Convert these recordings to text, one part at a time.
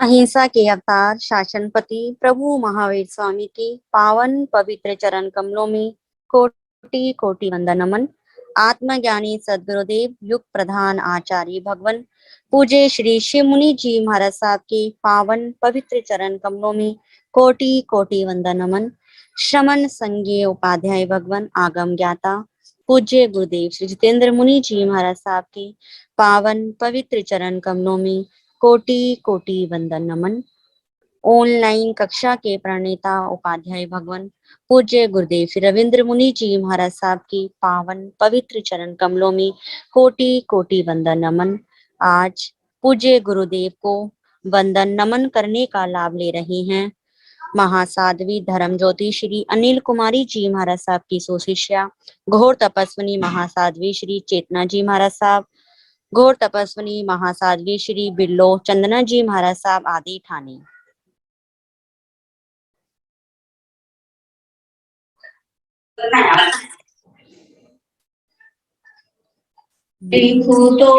अहिंसा के अवतार शासनपति प्रभु महावीर स्वामी की पावन पवित्र चरण कमलों में कोटि कोटि वंदन नमन। आत्मज्ञानी सदगुरुदेव युग प्रधान आचार्य भगवान पूज्य श्री शिव मुनि जी महाराज साहब के पावन पवित्र चरण कमलों में कोटि कोटि वंदन नमन। श्रमण संज्ञेय उपाध्याय भगवान आगम ज्ञाता पूज्य गुरुदेव श्री जितेंद्र मुनि जी महाराज साहब के पावन पवित्र चरण कमलों में कोटि कोटि वंदन नमन। ऑनलाइन कक्षा के प्रणेता उपाध्याय भगवान पूज्य गुरुदेव श्री रविंद्र मुनि जी महाराज साहब की पावन पवित्र चरण कमलों में कोटि कोटि वंदन नमन। आज पूज्य गुरुदेव को वंदन नमन करने का लाभ ले रहे हैं महासाध्वी धर्म ज्योति श्री अनिल कुमारी जी महाराज साहब की सुशिष्या घोर तपस्विनी महासाध्वी श्री चेतना जी महाराज साहब, घोर तपस्विनी महासाध्वी श्री बिल्लो चंदना जी महाराज साहब आदि ठाणे। भूतो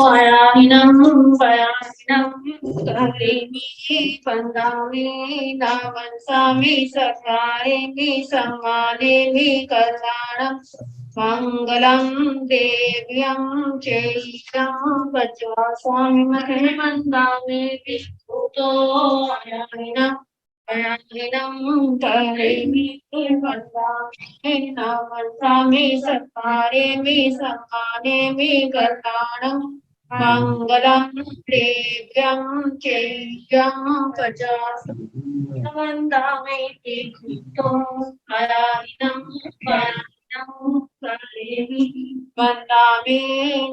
अयाहिनं पयाहिनं कलेमि वन्दामि नावंसामि सकारेमि सम्मानेमि कल्याणं मङ्गलं देव्यं चैतं वज्रासामि महे वन्दामि भूतो अयाहिनं पयाहिनं कलेमि वन्दामि नावंसामि सकारेमि सम्मानेमि कल्याणं मङ्गलं देव्यं चैव्यं वज्रासामि वन्दामि भूतो अयाहिनं पयाहिनं कलेमि वन्दामि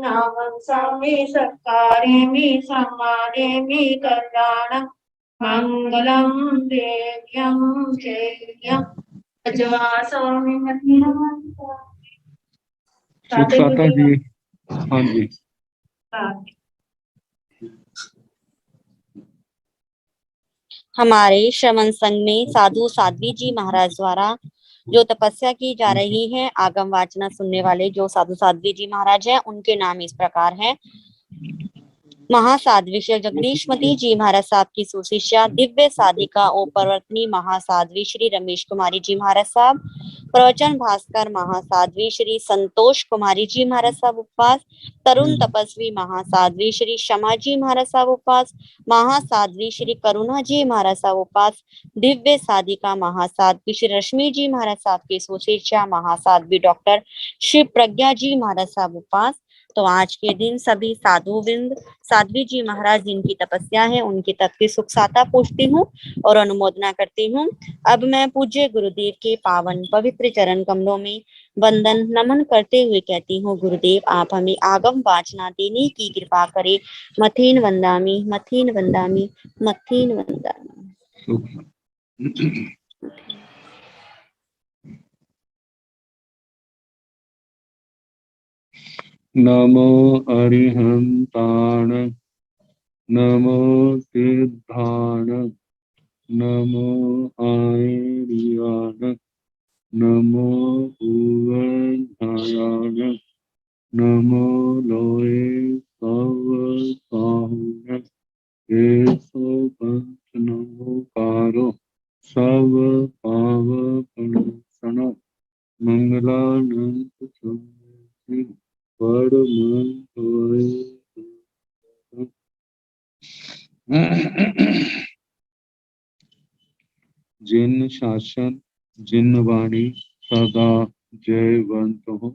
नावंसामि सकारेमि सम्मानेमि कल्याणं मङ्गलं देव्यं चैव्यं वज्रासामि सुखसाता जी। हाँ जी। हमारे श्रवण संघ में साधु साध्वी जी महाराज द्वारा जो तपस्या की जा रही है, आगम वाचना सुनने वाले जो साधु साध्वी जी महाराज हैं उनके नाम इस प्रकार हैं। महासाध्वी श्री जगदीशमती जी महाराज साहब की सुशिष्या दिव्य साधिका ओ प्रवर्तनी महासाध्वी श्री रमेश कुमारी जी महाराज साहब, प्रवचन भास्कर महासाध्वी श्री संतोष कुमारी जी महाराज साहब उपवास, तरुण तपस्वी महासाध्वी श्री शमा जी महाराज साहब उपवास, महासाध्वी श्री करुणा जी महाराज साहब उपवास, दिव्य साधिका महासाध्वी श्री रश्मि जी महाराज साहब की सुशिष्या महासाध्वी डॉक्टर शिव प्रज्ञा जी महाराज साहब उपवास। तो आज के दिन सभी साधु वृंद साध्वी जी महाराज जिनकी तपस्या है उनकी तप की सुख साता पूछती हूँ और अनुमोदना करती हूँ। अब मैं पूज्य गुरुदेव के पावन पवित्र चरण कमलों में वंदन नमन करते हुए कहती हूँ, गुरुदेव आप हमें आगम वाचना देने की कृपा करें। मथीन वंदामी मथीन वंदामी मथीन वंदामी। नमो अरिहंताण नमो सिद्धाण नमो आर्याण नमो भुवनायाण नमो लोए सवसाहुण केशव पंच नमोकारो सब पावपणसण मंगलानंद समृद्धि जिन शासन जिन वाणी सदा जयवंत हो,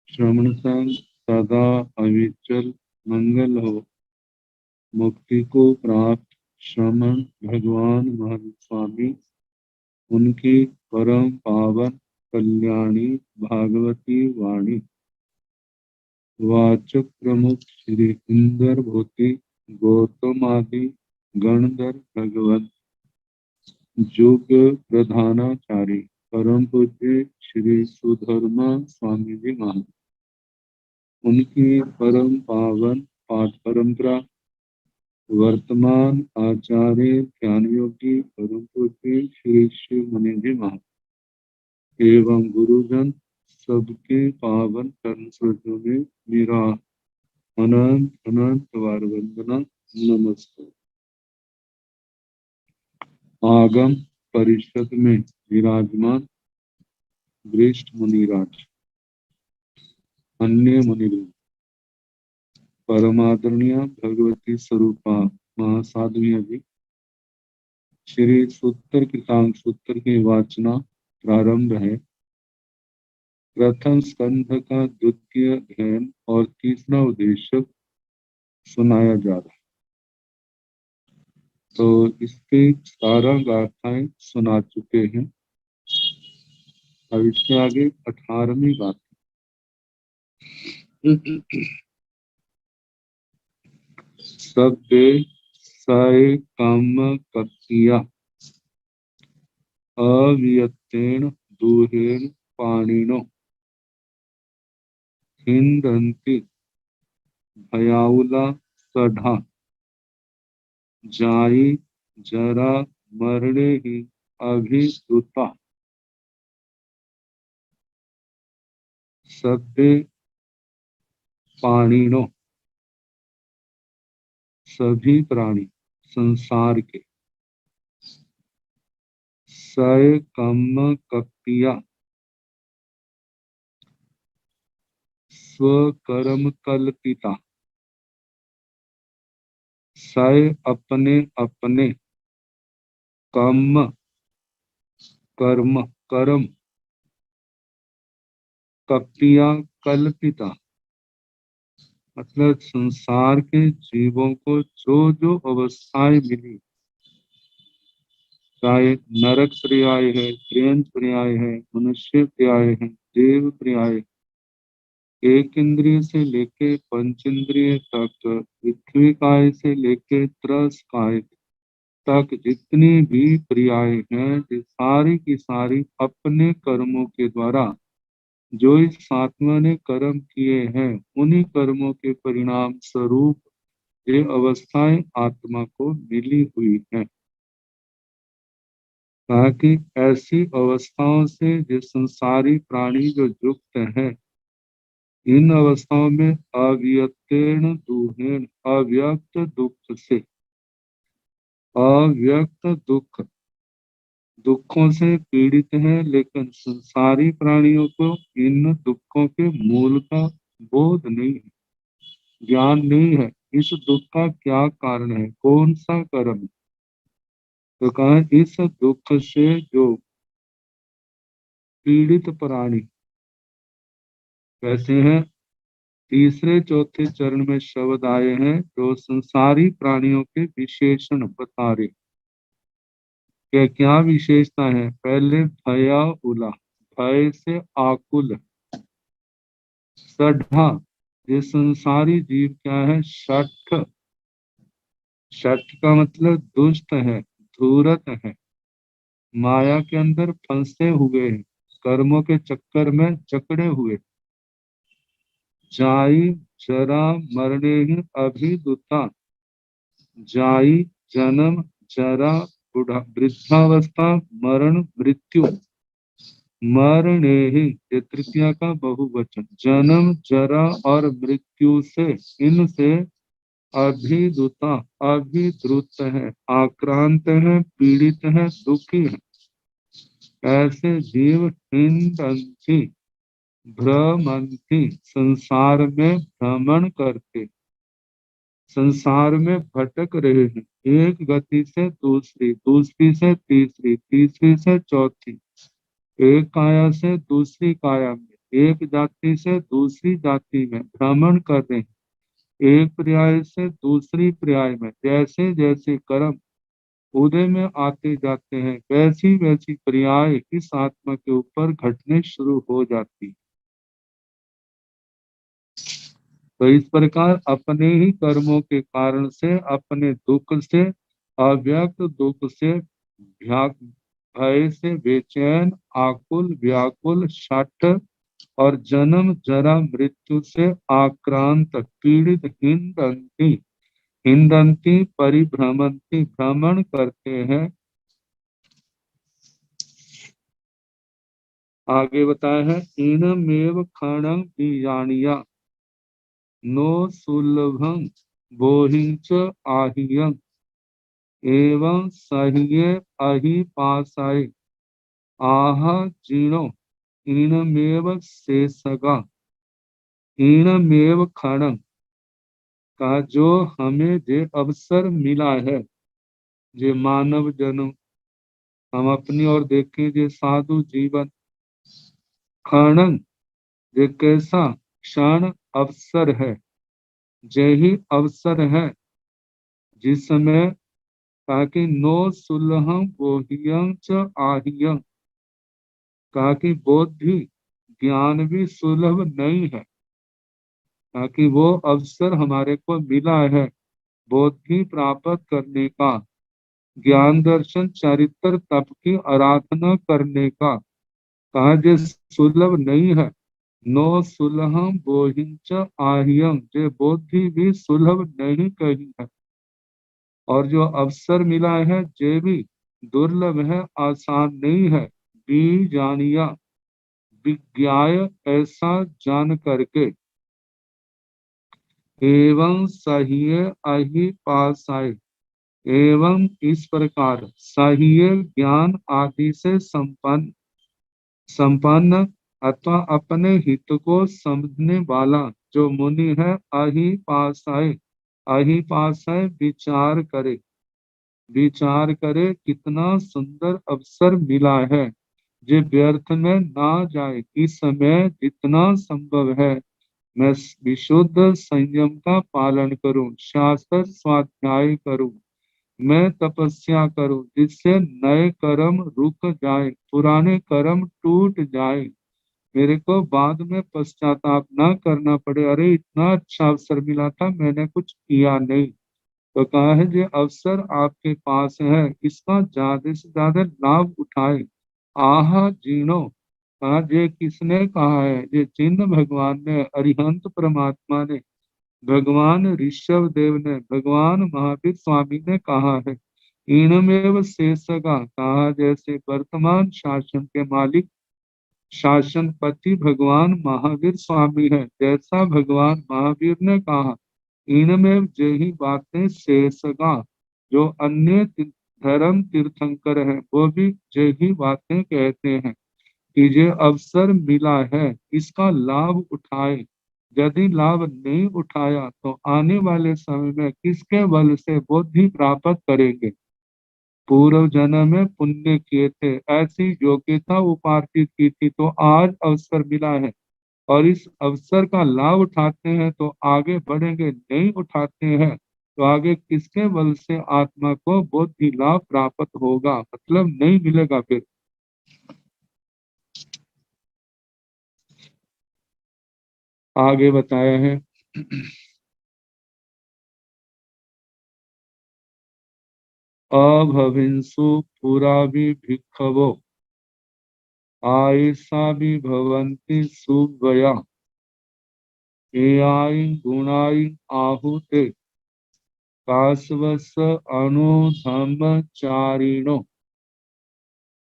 श्रवण संग सदा अविचल मंगल हो। मुक्ति को प्राप्त श्रमण भगवान महंत स्वामी उनकी परम पावन कल्याणी भागवती वाणी वाचक प्रमुख श्री इंद्र भूति गौतम आदि गणधर भगवत जुग प्रधानाचार्य परम पूज्य श्री सुधर्मा स्वामी जी महाराज उनकी परम पावन पाठ परंपरा वर्तमान आचार्य ध्यान योगी परम पूज्य श्री शिव मुनि जी महाराज एवं गुरुजन सबके पावन चरण स्मृतियों में मेरा अनंत अनंत बार वंदना नमस्कार। आगम परिषद में विराजमान वरिष्ठ मुनिराज, अन्य मुनिगण, परमादरणीय भगवती स्वरूपा महासाध्वी जी, श्री सूत्र कृतांग सूत्र की वाचना प्रारंभ है। प्रथम स्कंध का द्वितीय अध्ययन और तीसरा उद्देश्य सुनाया जा रहा है। तो इसके 17 गाथाएं सुना चुके हैं। अब इसके आगे 18वीं गाथा। सभ्य सय काम कत्या अवियत्तेन दूहेन पाणिनो हिंदन्ति भयाउला सढ़ा जाई जरा मरणे ही अभिदुता। सभ्य पाणिनो, सभी प्राणी संसार के, सय कम कपिया स्वकर्म कल्पिता, सय अपने अपने कम कर्म कर्म कपिया कल्पिता, मतलब संसार के जीवों को जो जो अवस्थाएं मिली, चाहे नरक पर्याय है, प्रेत पर्याय है, मनुष्य पर्याय है, देव पर्याय, एक इंद्रिय से लेके पंच इंद्रिय तक, पृथ्वी काय से लेके त्रस काय तक जितनी भी पर्याय हैं, ये सारी की सारी अपने कर्मों के द्वारा जो इस आत्मा ने कर्म किए हैं, उन्हीं कर्मों के परिणाम स्वरूप ये अवस्थाएं आत्मा को मिली हुई हैं। ताकि ऐसी अवस्थाओं से जो संसारी प्राणी जो युक्त हैं, इन अवस्थाओं में अव्यक्तेन दुहेन, अव्यक्त दुख से, अव्यक्त दुख, दुखों से पीड़ित है, लेकिन संसारी प्राणियों को इन दुखों के मूल का बोध नहीं है, ज्ञान नहीं है। इस दुख का क्या कारण है, कौन सा कर्म है। तो कहा इस दुख से जो पीड़ित प्राणी कैसे हैं, तीसरे चौथे चरण में शब्द आए हैं जो संसारी प्राणियों के विशेषण बता रहे। क्या क्या विशेषता है। पहले भया उला, भय से आकुल, सढ़ा, ये संसारी जीव क्या है, शठ, शठ का मतलब दुष्ट है, धूर्त है, माया के अंदर फंसे हुए हैं, कर्मों के चक्कर में जकड़े हुए। जाई जरा मरने ही अभिदुता, जाई जन्म, जरा वृद्धावस्था, मरण मृत्यु, मरणे ही ये तृतीया का बहुवचन, जन्म जरा और मृत्यु से, इनसे अभिदुता, अभिद्रुत है, आक्रांत है, पीड़ित है, दुखी है। ऐसे जीव हिंदंती, भ्रमंती, संसार में भ्रमण करते, संसार में भटक रहे हैं, एक गति से दूसरी, दूसरी से तीसरी, तीसरी से चौथी, एक काया से दूसरी काया में, एक जाति से दूसरी जाति में भ्रमण कर रहे हैं, एक पर्याय से दूसरी पर्याय में। जैसे जैसे कर्म उदय में आते जाते हैं, वैसी वैसी पर्याय इस आत्मा के ऊपर घटने शुरू हो जाती। तो इस प्रकार अपने ही कर्मों के कारण से, अपने दुख से, अव्यक्त दुख से, भय से बेचैन, आकुल, व्याकुल, शठ और जन्म जरा मृत्यु से आक्रांत, पीड़ित, हिंदंती, हिंदंती परिभ्रमंती, भ्रमण करते हैं। आगे बताया है, इनमेव क्षणं बीजानिया नो सुलभं बोहिंच आहियं एवं सह्ये अहि पासाय आह जीर्णो ईणमेव शेषगा ईणमेव खड़ं का जो हमें जे अवसर मिला है, जे मानव जन्म हम अपनी ओर देखें, जे साधु जीवन खड़ं जे कैसा क्षण अवसर है, यही अवसर है जिसमें ताकि नो सुलहम बोहियं च आहियं, ताकि बोधि ज्ञान भी सुलभ नहीं है, ताकि वो अवसर हमारे को मिला है बोधि प्राप्त करने का, ज्ञान दर्शन चरित्र तप की आराधना करने का, कहा जे सुलभ नहीं है। नो सुलहम बोहिंच आहियं, जे बोधि भी सुलभ नहीं कही है, और जो अवसर मिला है जे भी दुर्लभ है, आसान नहीं है। बी जानिया विज्ञाय, ऐसा जान करके, एवं सहिए अहि पासाय, एवं इस प्रकार सहिए ज्ञान आदि से संपन्न अथवा अपने हित को समझने वाला जो मुनि है, अहि पासाय विचार करे, विचार करे कितना सुंदर अवसर मिला है, जो व्यर्थ में ना जाए। इस समय जितना संभव है मैं विशुद्ध संयम का पालन करूं, शास्त्र स्वाध्याय करूं, मैं तपस्या करूं, जिससे नए कर्म रुक जाए, पुराने कर्म टूट जाए, मेरे को बाद में पश्चाताप ना करना पड़े, अरे इतना अच्छा अवसर मिला था मैंने कुछ किया नहीं। तो कहा है जो अवसर आपके पास है इसका ज्यादा से ज्यादा लाभ उठाए। आह जीनो, कहा ये किसने कहा है, ये जिन भगवान ने, अरिहंत परमात्मा ने, भगवान ऋषभ देव ने, भगवान महावीर स्वामी ने कहा है। इनमेव शेषगा, कहा जैसे वर्तमान शासन के मालिक शासनपति भगवान महावीर स्वामी है, जैसा भगवान महावीर ने कहा। इनमें यही बातें शेषगा, जो अन्य धर्म तीर्थंकर है वो भी यही बातें कहते हैं कि जो अवसर मिला है इसका लाभ उठाए, यदि लाभ नहीं उठाया तो आने वाले समय में किसके बल से बुद्धि प्राप्त करेंगे। पूर्व जन्म में पुण्य किए थे, ऐसी योग्यता उपार्जित की थी, तो आज अवसर मिला है और इस अवसर का लाभ उठाते हैं तो आगे बढ़ेंगे, नहीं उठाते हैं तो आगे किसके बल से आत्मा को बुद्धि लाभ प्राप्त होगा, मतलब नहीं मिलेगा। फिर आगे बताया है अभविंसु पुरा भी भिक्षवो आयसा भी भवंती सुवया एआई गुणाई आहुते काशवस अनुधम्मचारिणो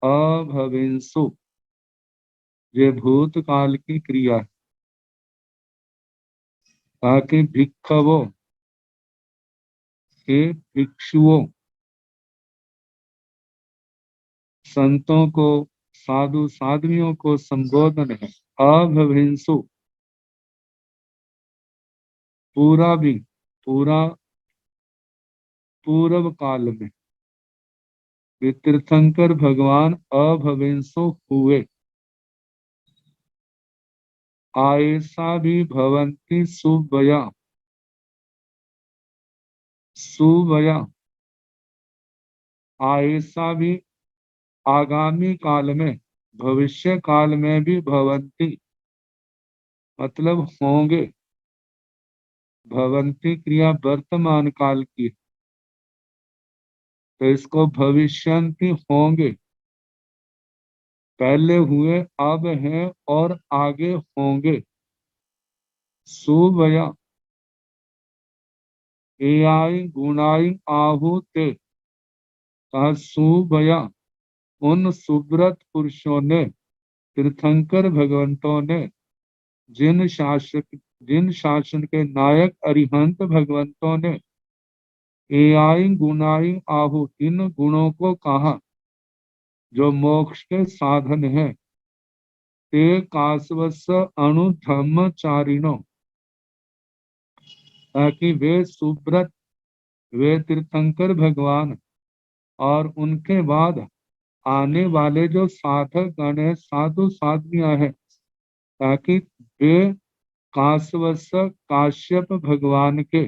अभविंसु, ये भूतकाल की क्रिया है, ताकि भिक्षवो के भिक्षुओं, संतों को, साधु साध्वियों को संबोधन है। अभविंसु पूरा भी, पूरा पूर्व काल में वे तीर्थंकर भगवान अभविंसु हुए। आयसा भी भवंती सुवया, सुवया आयसा भी आगामी काल में, भविष्य काल में भी भवंती मतलब होंगे, भवंती क्रिया वर्तमान काल की, तो इसको भविष्यंती होंगे, पहले हुए अब हैं और आगे होंगे। सुवया एआई गुणाई आहुते, कहा सुवया उन सुब्रत पुरुषों ने, तीर्थंकर भगवंतों ने, जिन शासन के नायक अरिहंत भगवंतों ने एआई गुणाई आहु, इन गुणों को कहा जो मोक्ष के साधन है। ते कासवस्य अणुधर्मचारिणो, ताकि वे सुब्रत, वे तीर्थंकर भगवान और उनके बाद आने वाले जो साधक गण है, साधु साधवियां हैं, ताकि वे कासवस्य, काश्यप भगवान के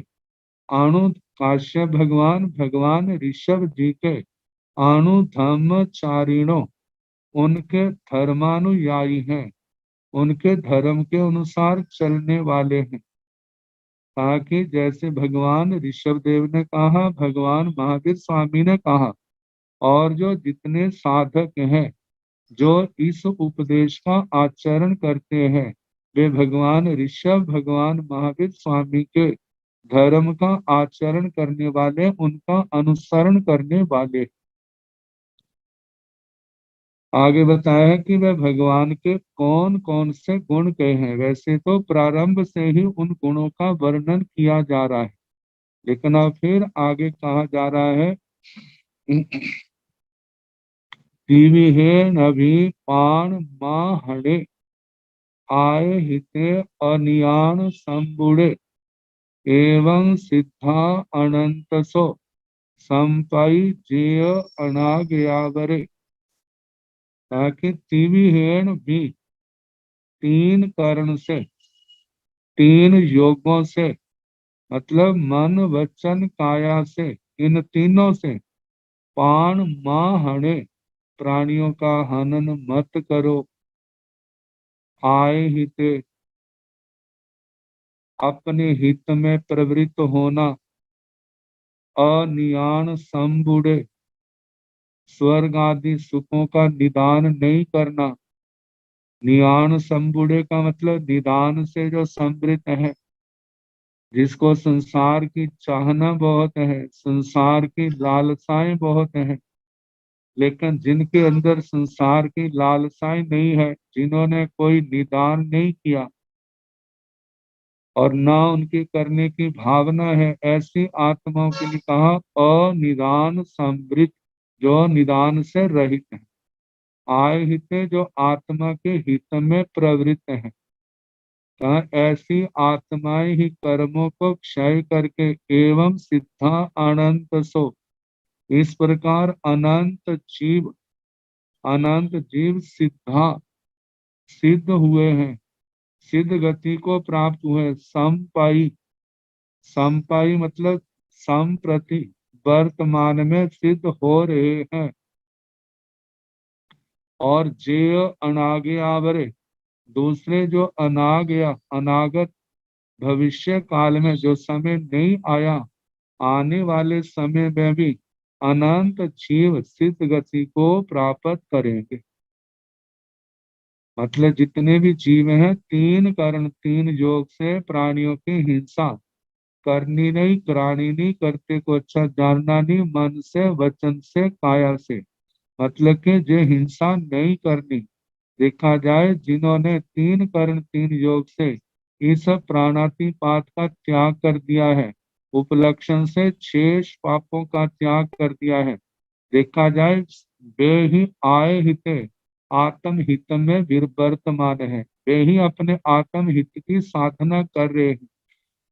अणु, काश्यप भगवान भगवान ऋषभ जी के अणुधर्मचारिणों, उनके धर्मानुयायी हैं, उनके धर्म के अनुसार चलने वाले हैं। ताकि जैसे भगवान ऋषभ देव ने कहा, भगवान महावीर स्वामी ने कहा, और जो जितने साधक हैं जो इस उपदेश का आचरण करते हैं, वे भगवान ऋषभ, भगवान महावीर स्वामी के धर्म का आचरण करने वाले, उनका अनुसरण करने वाले। आगे बताया है कि वह भगवान के कौन कौन से गुण कहे हैं। वैसे तो प्रारंभ से ही उन गुणों का वर्णन किया जा रहा है, लेकिन अब फिर आगे कहा जा रहा है, नभी पाण माहणे आय हिते अनियान संबुड़े एवं सिद्धा अनंतसो संपाई जेय अनागयावरे। ताकि तिविहेण भी, तीन कर्ण से, तीन योगों से, मतलब मन वचन काया से, इन तीनों से, पाण माहणे, प्राणियों का हनन मत करो, आय हिते, अपने हित में प्रवृत्त होना, अनियान संबुड़े, स्वर्ग आदि सुखों का निदान नहीं करना। नियान संबुड़े का मतलब निदान से जो समृद्ध है, जिसको संसार की चाहना बहुत है, संसार की लालसाएं बहुत है, लेकिन जिनके अंदर संसार की लालसाएं नहीं है, जिन्होंने कोई निदान नहीं किया और ना उनकी करने की भावना है, ऐसी आत्माओं के लिए कहा अनिदान समृद्ध, जो निदान से रहित है। आय हिते, जो आत्मा के हित में प्रवृत्त है। कहा ऐसी आत्माएं ही कर्मों को क्षय करके एवं सिद्धा अनंत सो, इस प्रकार अनंत जीव सिद्धा, सिद्ध हुए हैं, सिद्ध गति को प्राप्त हुए। संपाई, संपाई मतलब संप्रति, वर्तमान में सिद्ध हो रहे हैं। और जेय अनागयावरे, दूसरे जो अनागया, अनागत भविष्य काल में जो समय नहीं आया, आने वाले समय में भी अनंत जीव सिद्ध गति को प्राप्त करेंगे। मतलब जितने भी जीव हैं, तीन कर्ण, तीन योग से प्राणियों की हिंसा करनी नहीं, करानी नहीं, करते को अच्छा जानना नहीं, मन से, वचन से, काया से, मतलब कि जो हिंसा नहीं करनी। देखा जाए जिन्होंने तीन कर्ण, तीन योग से इस प्राणातिपात का त्याग कर दिया है, उपलक्षण से शेष पापों का त्याग कर दिया है, देखा जाए वे ही आए हिते, आत्म हित में वर्तमान है, वे ही अपने आत्म हित की साधना कर रहे हैं।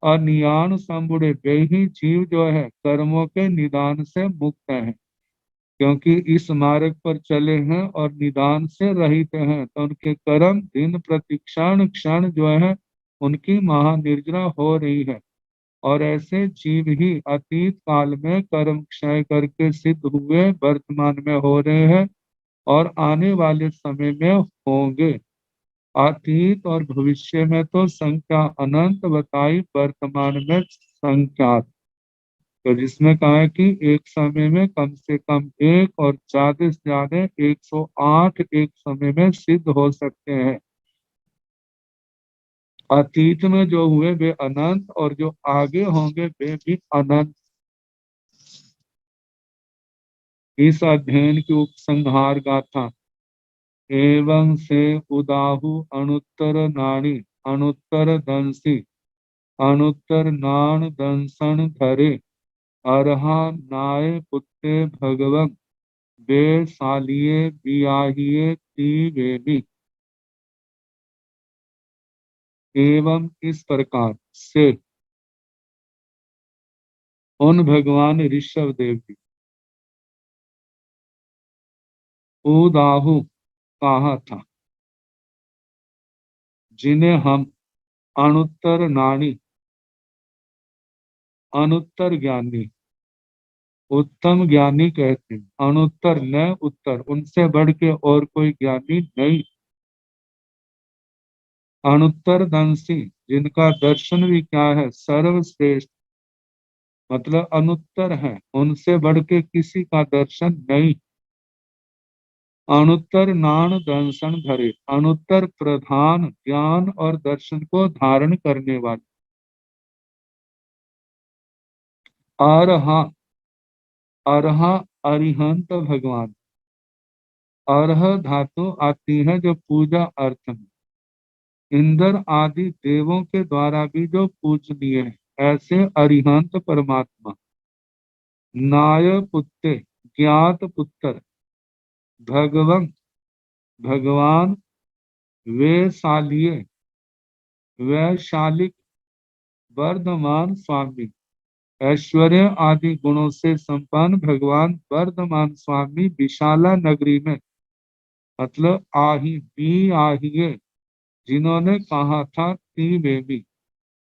और नियान संबुड़े, वे ही जीव जो है कर्मों के निदान से मुक्त है, क्योंकि इस मार्ग पर चले हैं और निदान से रहित हैं, तो उनके कर्म दिन प्रति क्षण क्षण जो है उनकी महानिर्जना हो रही है। और ऐसे जीव ही अतीत काल में कर्म क्षय करके सिद्ध हुए, वर्तमान में हो रहे हैं और आने वाले समय में होंगे। अतीत और भविष्य में तो संख्या अनंत बताई, वर्तमान में संख्या, तो जिसमें कहा है कि एक समय में कम से कम एक और ज्यादा से ज्यादा 108 एक समय में सिद्ध हो सकते हैं। अतीत में जो हुए वे अनंत, और जो आगे होंगे वे भी अनंत। इस अध्ययन की उपसंहार गाथा, एवं से उदाहु अनुत्तर नाणी अनुत्तर दंसी अनुत्तर नाण दंसन धरे अरहा नाय पुत्ते भगवं वे सालिये बियाहिये ती वेमी। एवं इस प्रकार से उन भगवान ऋषभ देव जी उदाहु कहा था, जिन्हें हम अनुत्तर नानी, अनुत्तर ज्ञानी, उत्तम ज्ञानी कहते हैं। अनुत्तर न उत्तर, उनसे बढ़ के और कोई ज्ञानी नहीं। अनुत्तर दंसी, जिनका दर्शन भी क्या है, सर्वश्रेष्ठ, मतलब अनुत्तर है, उनसे बढ़ के किसी का दर्शन नहीं। अनुत्तर नान दर्शन धरे, अनुत्तर प्रधान ज्ञान और दर्शन को धारण करने वाले। अरहा, अरहा अरिहंत भगवान। अरह धातु आती है जो पूजा अर्थ में, इंद्र आदि देवों के द्वारा भी जो पूजनीय है, ऐसे अरिहंत परमात्मा। नाय पुत्ते, ज्ञात पुत्र, भगवं, भगवान, वे शालिय, वैशालिक, वर्धमान स्वामी, ऐश्वर्य आदि गुणों से संपन्न भगवान वर्धमान स्वामी विशाला नगरी में, मतलब आही बी आहिए, जिन्होंने कहा था ती बेबी।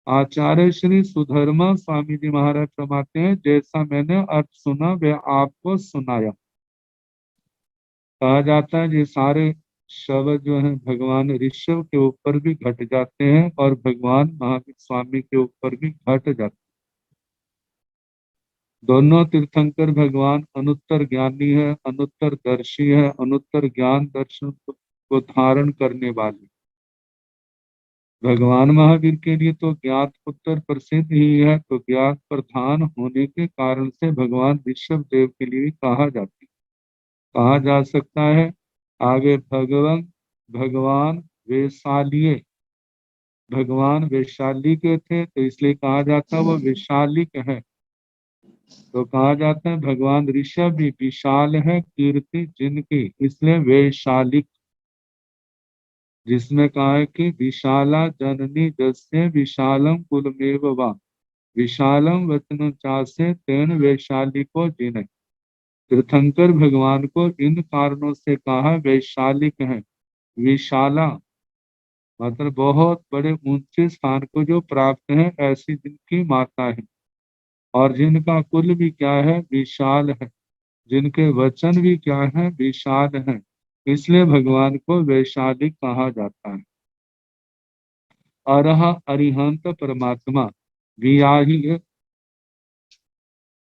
आचार्य श्री सुधर्मा स्वामी जी महाराज फरमाते हैं, जैसा मैंने अर्थ सुना वह आपको सुनाया। कहा जाता है ये सारे शब्द जो है भगवान ऋषभ के ऊपर भी घट जाते हैं और भगवान महावीर स्वामी के ऊपर भी घट जाते हैं। दोनों तीर्थंकर भगवान अनुत्तर ज्ञानी है, अनुत्तर दर्शी है, अनुत्तर ज्ञान दर्शन को धारण करने वाले। भगवान महावीर के लिए तो ज्ञात पुत्र प्रसिद्ध ही है, तो ज्ञात प्रधान होने के कारण से भगवान ऋषभ देव के लिए कहा जा सकता है। आगे भगवान, भगवान वैशालिये, भगवान वैशाली के थे तो इसलिए कहा जाता है वो वैशालिक है। तो कहा जाता है भगवान ऋषभ भी विशाल है, कीर्ति जिनकी, इसलिए वैशालिक। जिसमें कहा है कि विशाला जननी जस्य विशालम कुलमेव वा, विशालम वचन चासे तेन वैशाली को जिन। तीर्थंकर भगवान को इन कारणों से कहा वैशालिक है। विशाला मतलब बहुत बड़े ऊंचे स्थान को जो प्राप्त है, ऐसी जिनकी माता है, और जिनका कुल भी क्या है, विशाल है, जिनके वचन भी क्या है, विशाल है, इसलिए भगवान को वैशालिक कहा जाता है। अरह अरिहंत परमात्मा वियाही,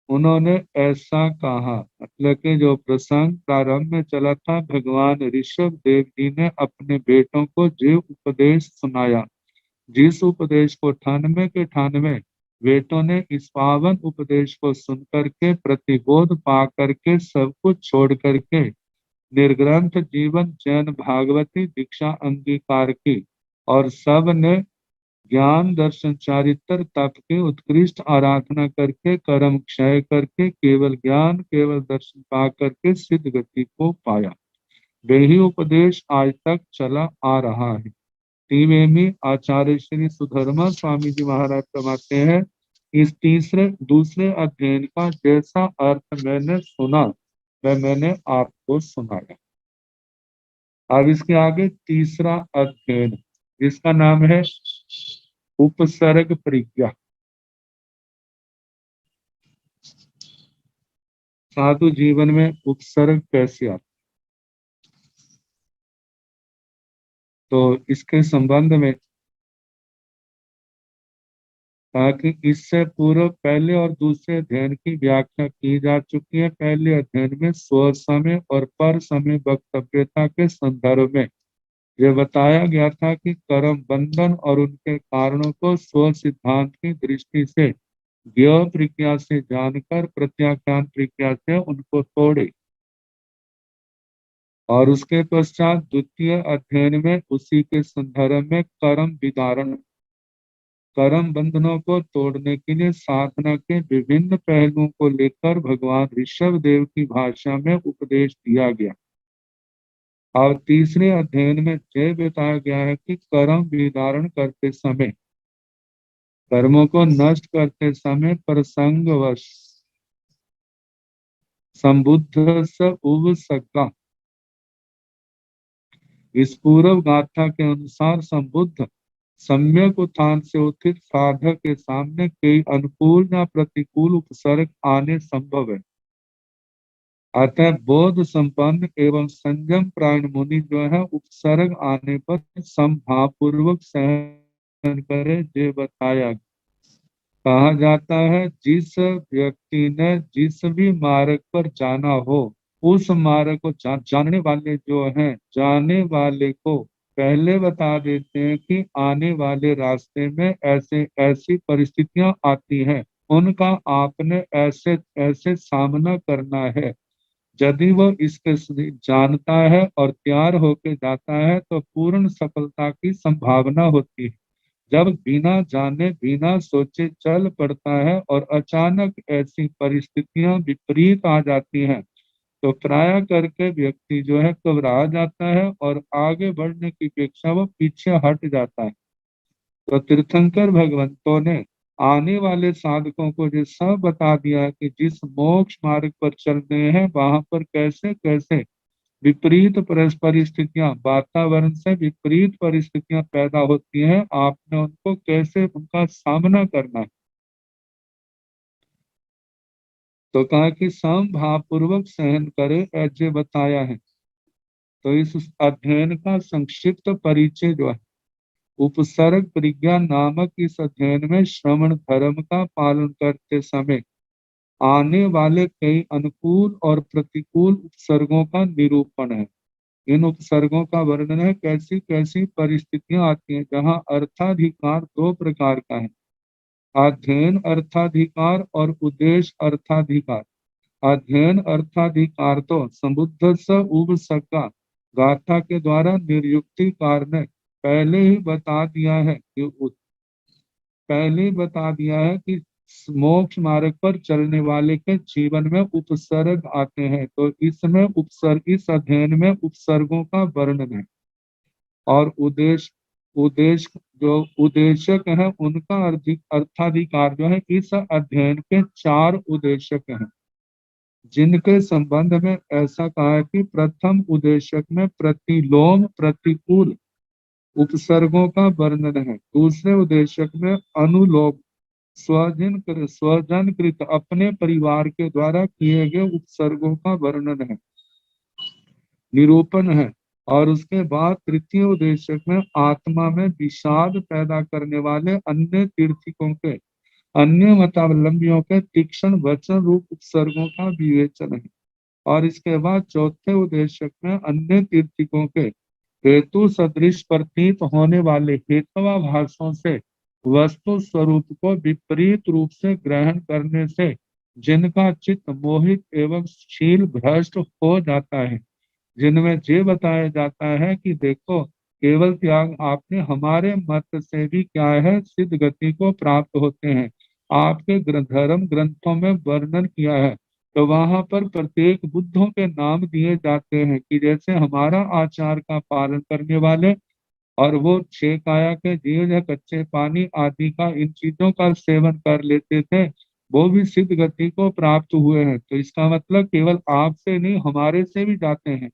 उन्होंने ऐसा कहा, मतलब कि जो प्रसंग प्रारंभ में चला था, भगवान ऋषभ देव जी ने अपने बेटों को जो उपदेश सुनाया, जिस उपदेश को 98 के 98 बेटों ने इस पावन उपदेश को सुन करके प्रतिबोध पा करके सब कुछ छोड़ करके निर्ग्रंथ जीवन जैन भागवती दीक्षा अंगीकार की, और सब ने ज्ञान दर्शन चारित्र तप के उत्कृष्ट आराधना करके कर्म क्षय करके केवल ज्ञान केवल दर्शन पा करके सिद्ध गति को पाया। वही उपदेश आज तक चला आ रहा है। में आचार्य श्री सुधर्मा स्वामी जी महाराज फरमाते हैं, इस दूसरे अध्ययन का जैसा अर्थ मैंने सुना वह मैंने आपको सुनाया। अब इसके आगे तीसरा अध्ययन जिसका नाम है उपसर्ग परिज्ञा। साधु जीवन में उपसर्ग कैसे आता, तो इसके संबंध में ताकि इससे पूर्व पहले और दूसरे अध्ययन की व्याख्या की जा चुकी है। पहले अध्ययन में स्व समय और पर समय वक्तव्यता के संदर्भ में यह बताया गया था कि कर्म बंधन और उनके कारणों को स्व सिद्धांत की दृष्टि से ज्ञ प्रक्रिया से जानकर प्रत्याख्यान प्रक्रिया से उनको तोड़े, और उसके पश्चात द्वितीय अध्ययन में उसी के संदर्भ में कर्म विदारण, कर्म बंधनों को तोड़ने के लिए साधना के विभिन्न पहलुओं को लेकर भगवान ऋषभ देव की भाषा में उपदेश दिया गया। और तीसरे अध्ययन में यह बताया गया है कि कर्म विधारण करते समय, कर्मों को नष्ट करते समय प्रसंगवश संबुद्ध स उव सका। इस पूर्व गाथा के अनुसार संबुद्ध सम्यक उत्थान से उत्थित साधक के सामने कई अनुकूल या प्रतिकूल उपसर्ग आने संभव है। अतः बोध संपन्न एवं संयम प्राण मुनि जो है उपसर्ग आने पर समभाव पूर्वक सहन करे, ये बताया। कहा जाता है जिस व्यक्ति ने जिस भी मार्ग पर जाना हो, उस मार्ग को जानने वाले जो हैं, जाने वाले को पहले बता देते हैं कि आने वाले रास्ते में ऐसे ऐसी परिस्थितियां आती हैं, उनका आपने ऐसे ऐसे सामना करना है। यदि वो इसके जानता है और तैयार होके जाता है तो पूर्ण सफलता की संभावना होती है। जब बिना जाने बिना सोचे चल पड़ता है और अचानक ऐसी परिस्थितियां विपरीत आ जाती हैं, तो प्राय करके व्यक्ति जो है घबरा जाता है और आगे बढ़ने की अपेक्षा वो पीछे हट जाता है। तो तीर्थंकर भगवंतों ने आने वाले साधकों को ये सब बता दिया कि जिस मोक्ष मार्ग पर चल रहे हैं वहां पर कैसे कैसे विपरीत परिस्थितियां, वातावरण से विपरीत परिस्थितियां पैदा होती हैं, आपने उनको कैसे उनका सामना करना है। तो कहा कि समभाव पूर्वक सहन करे, ऐसे बताया है। तो इस अध्ययन का संक्षिप्त परिचय जो है, उपसर्ग प्रज्ञा नामक इस अध्ययन में श्रवण धर्म का पालन करते समय आने वाले कई अनुकूल और प्रतिकूल उपसर्गों का निरूपण है। इन उपसर्गों का वर्णन है, कैसी कैसी परिस्थितियां आती हैं जहां अर्थाधिकार दो प्रकार का है, अध्ययन अर्थाधिकार और उद्देश्य अर्थाधिकार। अध्ययन अर्थाधिकार तो संबुद्ध स उब सका गाथा के द्वारा निर्युक्तिकार ने पहले ही बता दिया है कि मोक्ष मार्ग पर चलने वाले के जीवन में उपसर्ग आते हैं। तो इसमें उपसर्ग, इस अध्ययन में उपसर्गों का वर्णन है। और उद्देश्य जो उद्देशक है उनका अर्थाधिकार जो है, इस अध्ययन के 4 उद्देशक हैं, जिनके संबंध में ऐसा कहा है कि प्रथम उद्देशक में प्रतिलोम प्रतिकूल उपसर्गों का वर्णन है। दूसरे उद्देशक में अनुलोम स्वजनकृत अपने परिवार के द्वारा किए गए उपसर्गों का वर्णन है, निरूपण है। और उसके बाद तृतीय उद्देशक में आत्मा में विषाद पैदा करने वाले अन्य तीर्थिकों के, अन्य मतावलंबियों के तीक्ष्ण वचन रूप उपसर्गों का विवेचन है। और इसके बाद चौथे उद्देशक में अन्य तीर्थिकों के हेतु सदृश प्रतीत होने वाले हेतवाभासों से वस्तु स्वरूप को विपरीत रूप से ग्रहण करने से जिनका चित्त मोहित एवं शील भ्रष्ट हो जाता है, जिनमें ये बताया जाता है कि देखो, केवल त्याग आपने हमारे मत से भी क्या है सिद्ध गति को प्राप्त होते हैं, आपके धर्म ग्रंथों में वर्णन किया है। तो वहां पर प्रत्येक बुद्धों के नाम दिए जाते हैं कि जैसे हमारा आचार का पालन करने वाले, और वो 6 काया के जीव या कच्चे पानी आदि का इन चीजों का सेवन कर लेते थे, वो भी सिद्ध गति को प्राप्त हुए हैं। तो इसका मतलब केवल आपसे नहीं, हमारे से भी जाते हैं।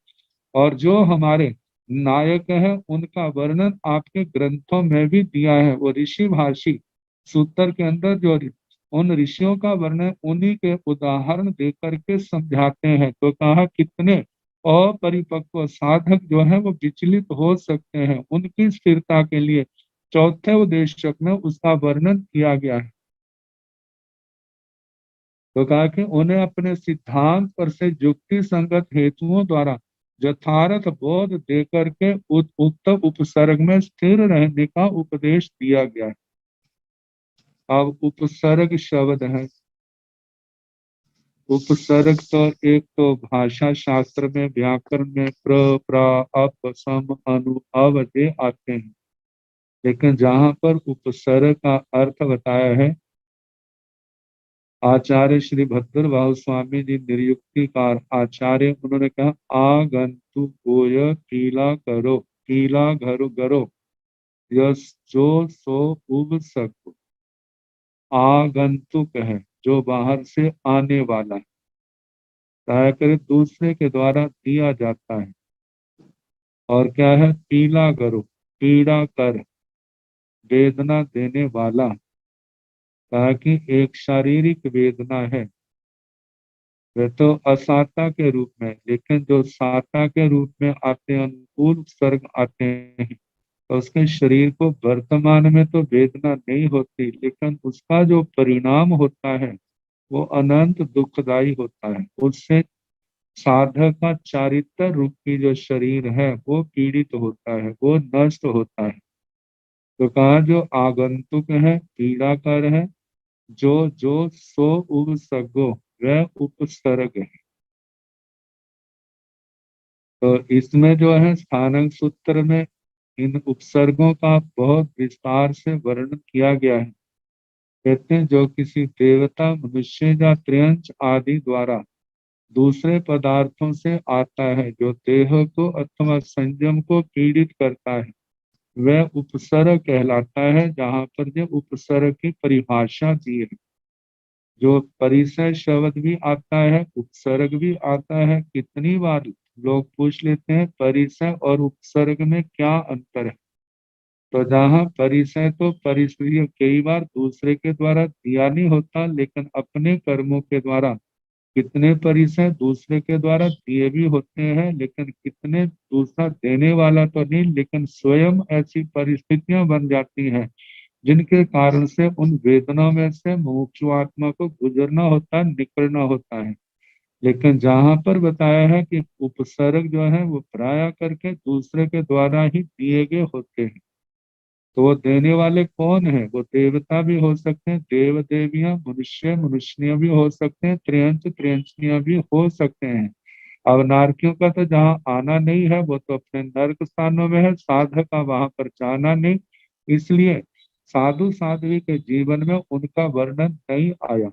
और जो हमारे नायक है उनका वर्णन आपके ग्रंथों में भी दिया है। वो ऋषि भाषी सूत्र के अंदर जो उन ऋषियों का वर्णन उन्हीं के उदाहरण देकर के समझाते हैं। तो कहा कितने अपरिपक्व साधक जो है वो विचलित हो सकते हैं, उनकी स्थिरता के लिए चौथे उद्देशक में उसका वर्णन किया गया है। तो कहा कि उन्हें अपने सिद्धांत पर से युक्ति संगत हेतुओं द्वारा यथार्थ बोध देकर के उक्त उपसर्ग में स्थिर रहने का उपदेश दिया गया है। अब उपसर्ग शब्द है, उपसर्ग तो एक तो भाषा शास्त्र में व्याकरण में प्र प्रा अप सम अनु अव दे आते हैं। लेकिन जहां पर उपसर्ग का अर्थ बताया है, आचार्य श्री भद्रबाहु स्वामी जी निर्युक्तिकार आचार्य, उन्होंने कहा आगंतु गोय कीला करो, कीला घरो गरो, यस जो सो उब सको। आगंतुक है जो बाहर से आने वाला है, दया करे दूसरे के द्वारा दिया जाता है। और क्या है? पीला करो, पीड़ा कर, वेदना देने वाला, कहा कि एक शारीरिक वेदना है, वह तो असाता के रूप में, लेकिन जो साता के रूप में आते हैं, अनुकूल सर्ग आते हैं, तो उसके शरीर को वर्तमान में तो वेदना नहीं होती, लेकिन उसका जो परिणाम होता है वो अनंत दुखदाई होता है। उससे साधक का चारित्र रूपी जो शरीर है वो पीड़ित होता है, वो नष्ट होता है। तो कहा जो आगंतुक है, पीड़ाकर है, जो जो सो उब सगो, वह उपसर्ग है। तो इसमें जो है स्थानक सूत्र में इन उपसर्गों का बहुत विस्तार से वर्णन किया गया है। कहते हैं जो किसी देवता, मनुष्य या त्रियंच आदि द्वारा दूसरे पदार्थों से आता है, जो देह को अथवा संयम को पीड़ित करता है, वह उपसर्ग कहलाता है। जहां पर जो उपसर्ग की परिभाषा दी है, जो परिसर शब्द भी आता है, उपसर्ग भी आता है। कितनी बार लोग पूछ लेते हैं परिसर और उपसर्ग में क्या अंतर है। तो जहाँ परिसर तो परिसर कई बार दूसरे के द्वारा दिया नहीं होता, लेकिन अपने कर्मों के द्वारा कितने परिसर दूसरे के द्वारा दिए भी होते हैं, लेकिन कितने दूसरा देने वाला तो नहीं, लेकिन स्वयं ऐसी परिस्थितियां बन जाती हैं जिनके कारण से उन वेदनाओं में से मुमुक्षु आत्मा को गुजरना होता है, निकलना होता है। लेकिन जहां पर बताया है कि उपसर्ग जो है वो प्राय करके दूसरे के द्वारा ही दिए गए होते हैं, तो वो देने वाले कौन है? वो देवता भी हो सकते हैं, देव देवियां, मनुष्य मनुष्यनियां भी हो सकते हैं, त्रियंच त्रियंचनियां भी हो सकते हैं। अब नारकियों का तो जहाँ आना नहीं है, वो तो अपने नर्क स्थानों में है, साधक का वहां पर जाना नहीं, इसलिए साधु साध्वी के जीवन में उनका वर्णन नहीं आया।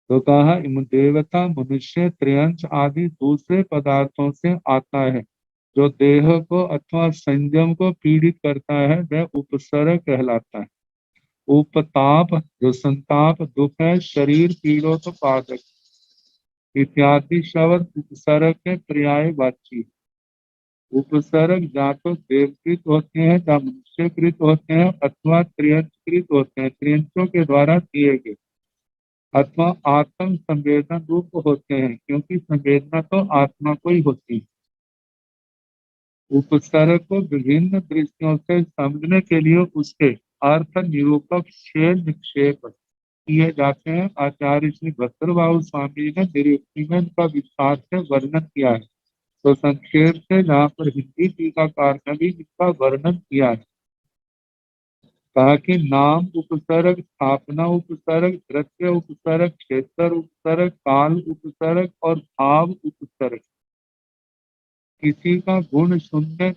तो कहा देवता, मनुष्य, त्रियंच आदि दूसरे पदार्थों से आता है, जो देह को अथवा संयम को पीड़ित करता है, वह उपसर्ग कहलाता है। उपताप जो संताप दुख है, शरीर पीड़ोत्पादक इत्यादि शब्द उपसर्ग के पर्यायवाची। उपसर्ग या तो देवकृत होते हैं या मनुष्यकृत होते हैं, अथवा त्रियंचकृत होते हैं, त्रियंचों के द्वारा दिए गए, अथवा आत्म संवेदन रूप होते हैं, क्योंकि संवेदना तो आत्मा को ही होती है। उपसर्ग को विभिन्न दृष्टियों से समझने के लिए उसके अर्थ निरूपक छह निक्षेप किए जाते हैं। आचार्य श्री भद्रबाहु स्वामी ने निरुक्ति में इनका विस्तार से वर्णन किया है। तो संक्षेप से जहाँ पर हिंदी टीकाकार ने भी इसका वर्णन किया है। कहा कि नाम उपसर्ग, स्थापना उपसर्ग, द्रव्य उपसर्ग, क्षेत्र उपसर्ग, काल उपसर्ग और भाव उपसर्ग। किसी का गुण शून्य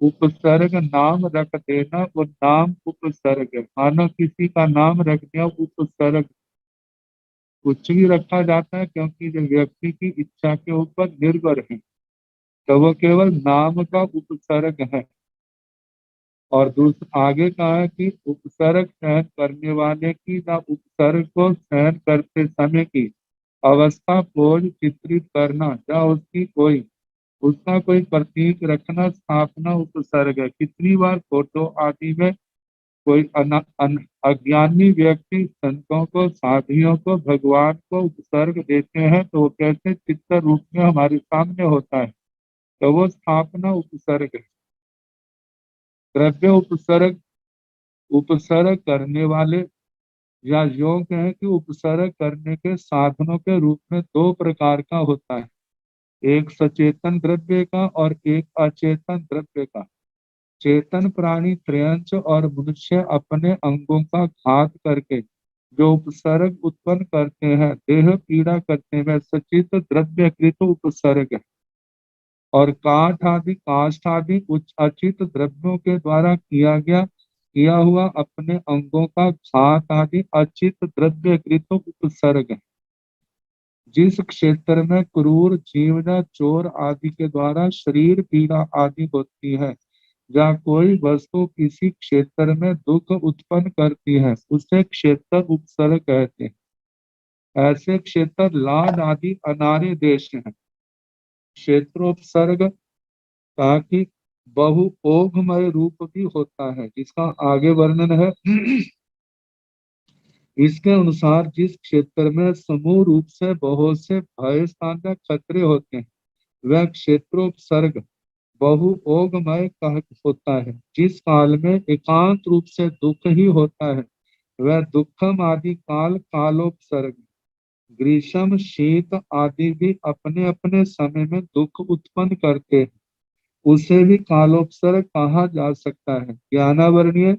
उपसर्ग नाम रख देना, वो नाम उपसर्ग है। मानो किसी का नाम रख दिया उपसर्ग, कुछ भी रखा जाता है, क्योंकि जो व्यक्ति की इच्छा के ऊपर निर्भर है, तो वो केवल नाम का उपसर्ग है। और दूसरा आगे कहा है कि उपसर्ग सहन करने वाले की या उपसर्ग को सहन करते समय की अवस्था को चित्रित करना या उसका कोई प्रतीक रखना स्थापना उपसर्ग है। कितनी बार फोटो आदि में कोई अज्ञानी व्यक्ति संतों को, साधियों को, भगवान को उपसर्ग देते हैं, तो वो कैसे चित्र रूप में हमारे सामने होता है, तो वो स्थापना उपसर्ग है। द्रव्य उपसर्ग, उपसर्ग करने वाले या योग है कि उपसर्ग करने के साधनों के रूप में दो प्रकार का होता है, एक सचेतन द्रव्य का और एक अचेतन द्रव्य का। चेतन प्राणी त्रयंच और मनुष्य अपने अंगों का घात करके जो उपसर्ग उत्पन्न करते हैं, देह पीड़ा करते हैं, सचित द्रव्यकृत उपसर्ग है। और काष्ठ आदि उच्च अचित द्रव्यों के द्वारा किया हुआ अपने अंगों का घात आदि अचित द्रव्य कृत उपसर्ग है। जिस क्षेत्र में क्रूर जीवना चोर आदि के द्वारा शरीर पीड़ा आदि होती है, या कोई वस्तु किसी क्षेत्र में दुख उत्पन्न करती है, उसे क्षेत्र उपसर्ग कहते हैं। ऐसे क्षेत्र लाद आदि अनार्य देश हैं। क्षेत्रोपसर्ग का कि बहु ओघमय रूप भी होता है, जिसका आगे वर्णन है। इसके अनुसार जिस क्षेत्र में समूह रूप से बहुत से भय स्थान खतरे होते हैं, वह क्षेत्रोपसर्ग बहु ओघमय होता है। जिस काल में एकांत रूप से दुख ही होता है, वह दुखम आदि कालोपसर्ग। ग्रीष्म शीत आदि भी अपने अपने समय में दुख उत्पन्न करते हैं, उसे भी कालोपसर्ग कहा जा सकता है। ज्ञानावरणीय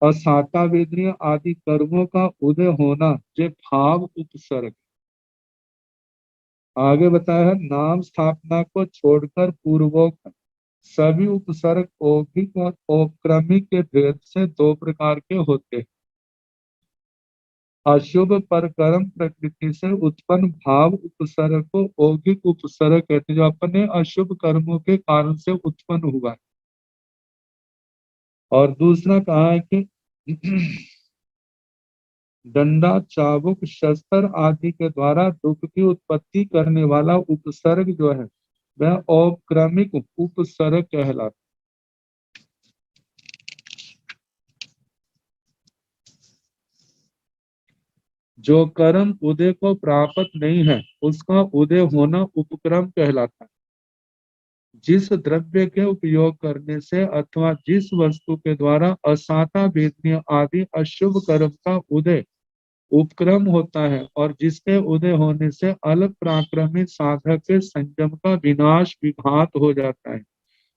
और साता वेदनीय आदि कर्मों का उदय होना जो भाव उपसर्ग। आगे बताया है, नाम स्थापना को छोड़कर पूर्वोक्त सभी उपसर्ग औगिक और औक्रमिक के भेद से दो प्रकार के होते हैं। अशुभ पर कर्म प्रकृति से उत्पन्न भाव उपसर्ग को औगिक उपसर्ग कहते हैं, जो अपने अशुभ कर्मों के कारण से उत्पन्न हुआ है। और दूसरा कहा है कि डंडा चाबुक शस्त्र आदि के द्वारा दुख की उत्पत्ति करने वाला उपसर्ग जो है, वह औक्रमिक उपसर्ग कहलाता। जो कर्म उदय को प्राप्त नहीं है, उसका उदय होना उपक्रम कहलाता है। जिस द्रव्य के उपयोग करने से अथवा जिस वस्तु के द्वारा असाता वेदनीय आदि अशुभ कर्म का उदय उपक्रम होता है, और जिसके उदय होने से अल्प पराक्रमी साधक के संयम का विनाश विघात हो जाता है,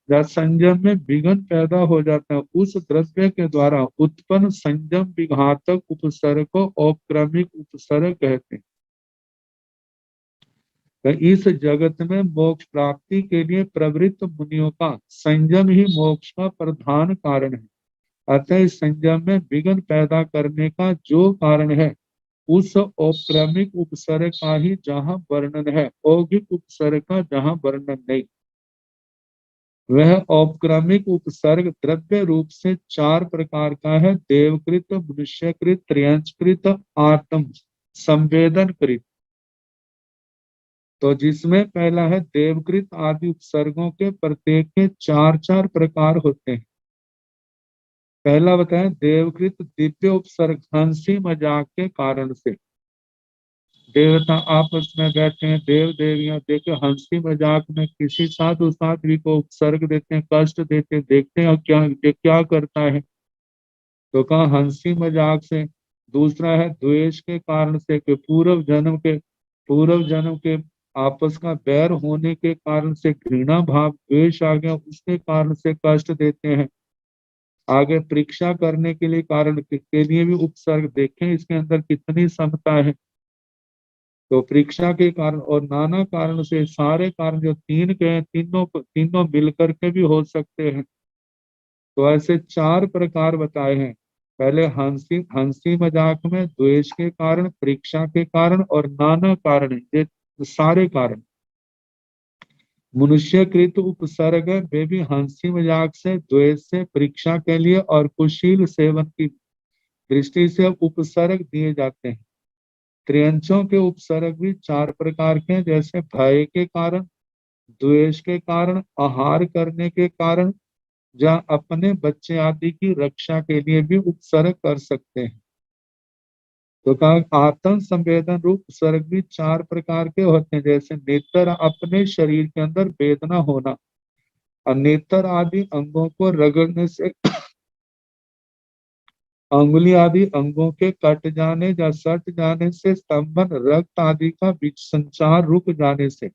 या संयम में विघ्न पैदा हो जाता है, उस द्रव्य के द्वारा उत्पन्न संयम विघातक उपसर्ग को औपक्रमिक उपसर्ग कहते हैं। तो इस जगत में मोक्ष प्राप्ति के लिए प्रवृत्त मुनियों का संयम ही मोक्ष का प्रधान कारण है। अतः इस संयम में विघ्न पैदा करने का जो कारण है, उस औपक्रमिक उपसर्ग का ही जहाँ वर्णन है, औगिक उपसर्ग का जहाँ वर्णन नहीं। वह औपक्रमिक उपसर्ग द्रव्य रूप से चार प्रकार का है: देवकृत, मनुष्यकृत, त्र्यंचकृत, आत्म संवेदनकृत। तो जिसमें पहला है देवकृत आदि उपसर्गों के प्रत्येक के चार चार प्रकार होते हैं। पहला बताएं देवकृत दिव्य उपसर्ग, हंसी मजाक के कारण से। देवता आपस में बैठे हैं, देव देवियां देखे हंसी मजाक में किसी साधु साध्वी को उपसर्ग देते हैं, कष्ट देते हैं, देखते हैं क्या करता है, तो कहा हंसी मजाक से। दूसरा है द्वेष के कारण से, कि पूर्व जन्म के आपस का बैर होने के कारण से घृणा भाव द्वेष आ गया, उसके कारण से कष्ट देते हैं। आगे परीक्षा करने के लिए कारण के लिए भी उपसर्ग, देखें इसके अंदर कितनी समता है। तो परीक्षा के कारण और नाना कारण से, सारे कारण जो तीन के हैं, तीनों मिलकर के भी हो सकते हैं। तो ऐसे चार प्रकार बताए हैं। पहले हंसी मजाक में द्वेष के कारण, परीक्षा के कारण और नाना कारण, ये सारे कारण। मनुष्यकृत उपसर्ग वे भी हंसी मजाक से, द्वेष से, परीक्षा के लिए और कुशील सेवन की दृष्टि से उपसर्ग दिए जाते हैं। त्रियंचों के उपसर्ग भी चार प्रकार के हैं, जैसे भय के कारण, द्वेष के कारण, आहार करने के कारण, या अपने बच्चे आदि की रक्षा के लिए भी उपसर्ग कर सकते हैं। तो कहा आत्म संवेदन रूप उपसर्ग भी चार प्रकार के होते हैं, जैसे नेत्र, अपने शरीर के अंदर वेदना होना, और नेत्र आदि अंगों को रगड़ने से, अंगुली आदि अंगों के कट जाने या सट जाने से, स्तंभन रक्त आदि का बीच संचार रुक जाने से,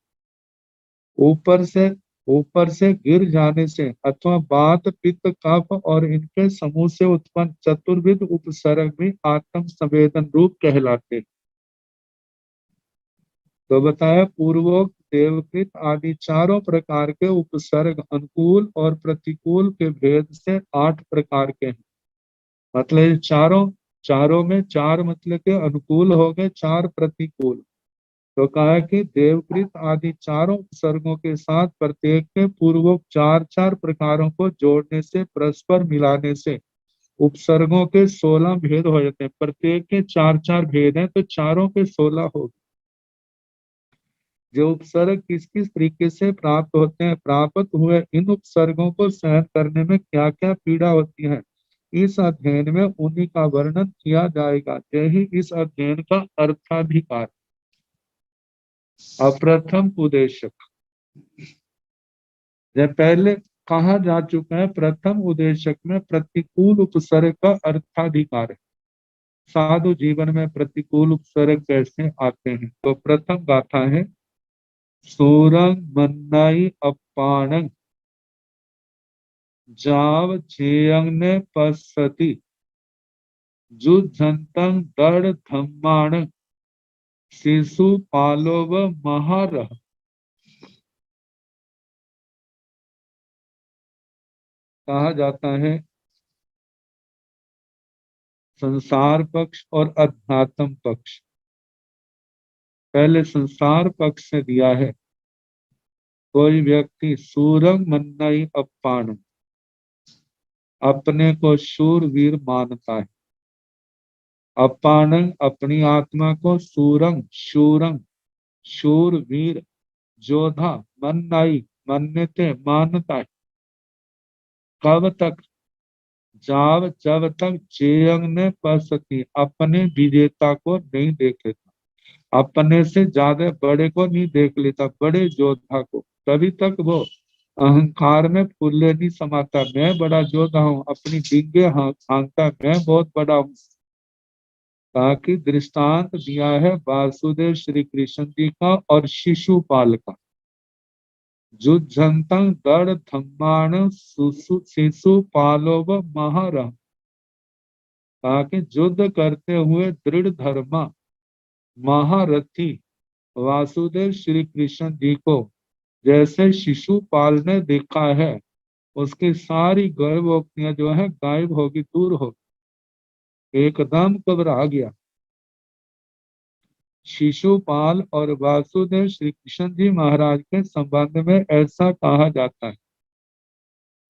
ऊपर से ऊपर से गिर जाने से, अथवा वात पित्त कफ और इनके समूह से उत्पन्न चतुर्विध उपसर्ग भी आत्म संवेदन रूप कहलाते। तो बताया पूर्वोक्त देवकृत आदि चारों प्रकार के उपसर्ग अनुकूल और प्रतिकूल के भेद से 8 प्रकार के हैं। मतलब ये चारों में 4 मतलब के अनुकूल हो गए, 4 प्रतिकूल। तो कहा कि देवकृत आदि चारों उपसर्गों के साथ प्रत्येक के पूर्वोक्त 4 प्रकारों को जोड़ने से, परस्पर मिलाने से उपसर्गों के 16 भेद हो जाते हैं। प्रत्येक के 4 भेद हैं, तो चारों के 16 हो गए। जो उपसर्ग किस किस तरीके से प्राप्त होते हैं, प्राप्त हुए इन उपसर्गों को सहन करने में क्या क्या पीड़ा होती है, इस अध्ययन में उन्हीं का वर्णन किया जाएगा। यही इस अध्ययन का अर्थाधिकार। अप्रथम उद्देश्य जब पहले कहा जा चुका है, प्रथम उद्देश्य में प्रतिकूल उपसर्ग का अर्थाधिकार है। साधु जीवन में प्रतिकूल उपसर्ग कैसे आते हैं, तो प्रथम गाथा है सूरंग मन्नाई अपाणंग जाव चेयंग ने पसती जुझंतं दड़ धम्माण शिशु पालोव महारह। कहा जाता है संसार पक्ष और अध्यात्म पक्ष। पहले संसार पक्ष से दिया है, कोई व्यक्ति सूरंग मन्नाई अपाण, अपने को शूरवीर मानता है। अपानंग, अपनी आत्मा को सूरंग शूरंग शूरवीर जोधा, मन्नाई मान्यते मानता है। कब तक, जब तक चेयंग ने पसती, अपने विजेता को नहीं देख लेता, अपने से ज्यादा बड़े को नहीं देख लेता, बड़े योद्धा को, तभी तक वो अहंकार में फुल्ले नहीं समाता, मैं बड़ा योद्धा हूँ, अपनी डिंगे हाँकता, मैं बहुत बड़ा हूँ। ताकि दृष्टांत दिया है वासुदेव श्री कृष्ण जी का और शिशुपाल का। जुझंतं दड़ धम्माण शिशुपालोव महारह, ताकि युद्ध करते हुए दृढ़ धर्मा महारथी वासुदेव श्री कृष्ण जी को जैसे शिशुपाल ने देखा है, उसकी सारी गर्भोक्तियां जो है गायब होगी, दूर होगी, एकदम घबरा गया। शिशुपाल और वासुदेव श्री कृष्ण जी महाराज के संबंध में ऐसा कहा जाता है।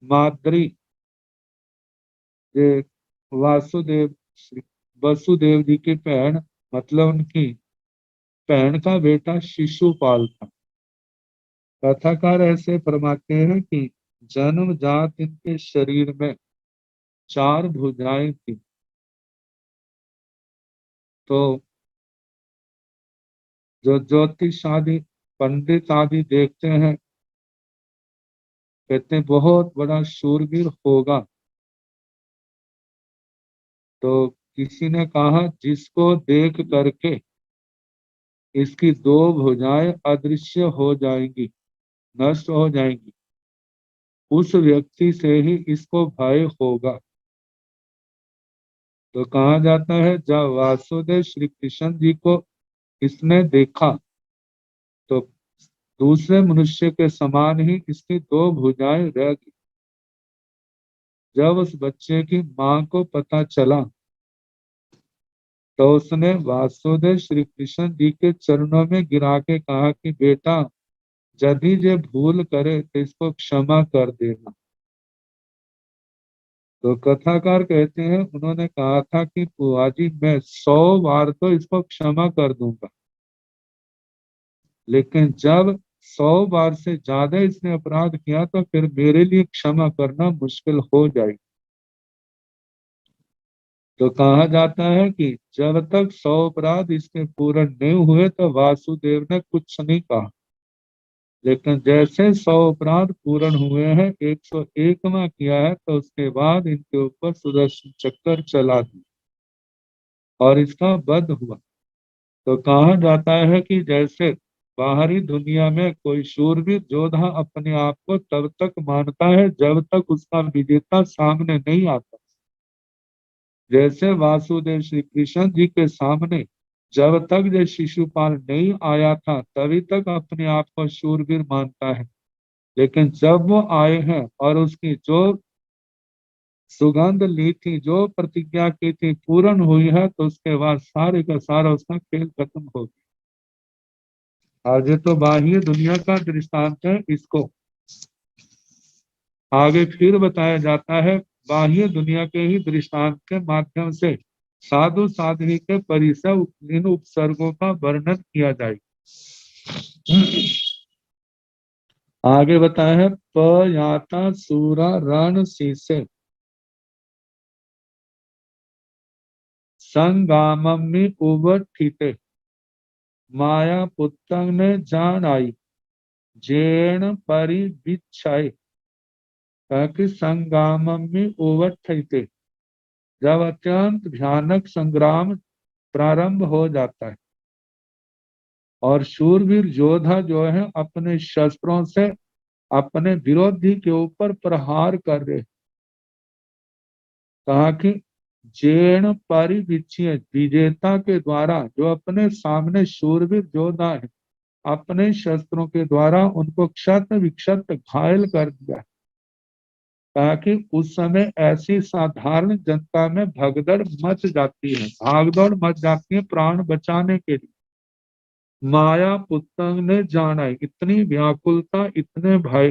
माद्री ये वासुदेव श्री वसुदेव जी की बहन, मतलब उनकी बहन का बेटा शिशुपाल था। कथाकार ऐसे फरमाते हैं कि जन्म जात इनके शरीर में 4 भुजाएं थी। तो जो ज्योतिष आदि पंडित आदि देखते हैं, कहते हैं बहुत बड़ा शूरवीर होगा। तो किसी ने कहा जिसको देख करके इसकी 2 भुजाएं अदृश्य हो जाएंगी, नष्ट हो जाएंगी, उस व्यक्ति से ही इसको भय होगा। तो कहा जाता है जब वासुदेव श्री कृष्ण जी को इसने देखा, तो दूसरे मनुष्य के समान ही इसकी 2 भुजाएं रह गई। जब उस बच्चे की मां को पता चला, तो उसने वासुदेव श्री कृष्ण जी के चरणों में गिरा के कहा कि बेटा, यदि ये भूल करे तो इसको क्षमा कर देना। तो कथाकार कहते हैं उन्होंने कहा था कि बुआ जी मैं 100 बार तो इसको क्षमा कर दूंगा, लेकिन जब 100 बार से ज्यादा इसने अपराध किया तो फिर मेरे लिए क्षमा करना मुश्किल हो जाएगी। तो कहा जाता है कि जब तक 100 अपराध इसके पूर्ण नहीं हुए तो वासुदेव ने कुछ नहीं कहा, लेकिन जैसे 100 अपराध पूर्ण हुए हैं, 101वां किया है, तो उसके बाद इनके ऊपर सुदर्शन चक्कर चला दिया और इसका वध हुआ। तो कहा जाता है कि जैसे बाहरी दुनिया में कोई शूरवीर योद्धा अपने आप को तब तक मानता है जब तक उसका विजेता सामने नहीं आता, जैसे वासुदेव श्री कृष्ण जी के सामने जब तक जो शिशुपाल नहीं आया था तभी तक अपने आप को शूरवीर मानता है, लेकिन जब वो आए हैं और उसकी जो सुगंध ली थी, जो प्रतिज्ञा की थी, पूर्ण हुई है, तो उसके बाद सारे का सारा उसका खेल खत्म हो गया। आगे तो बाह्य दुनिया का दृष्टांत है, इसको आगे फिर बताया जाता है। बाह्य दुनिया के ही दृष्टांत के माध्यम से साधु साध्वी के परिसर इन उपसर्गों का वर्णन किया जाए। आगे बताया है, पयाता सूरा रण शीसे संगामम्मि उवठिते माया पुत्तंग ने जान आई जेण परिविच्छाए। ताकि संगामम्मि उवठिते, जब अत्यंत भयानक संग्राम प्रारंभ हो जाता है और शूरवीर योद्धा जो है अपने शस्त्रों से अपने विरोधी के ऊपर प्रहार कर रहे, कहा कि जेण परिविच्छिय, विजेता के द्वारा जो अपने सामने शूरवीर योद्धा है अपने शस्त्रों के द्वारा उनको क्षत विक्षत घायल कर दिया। ताकि उस समय ऐसी साधारण जनता में भगदड़ मच जाती है, भागदौड़ मच जाती है प्राण बचाने के लिए। माया पुत्तंग ने जाना, इतनी व्याकुलता, इतने भय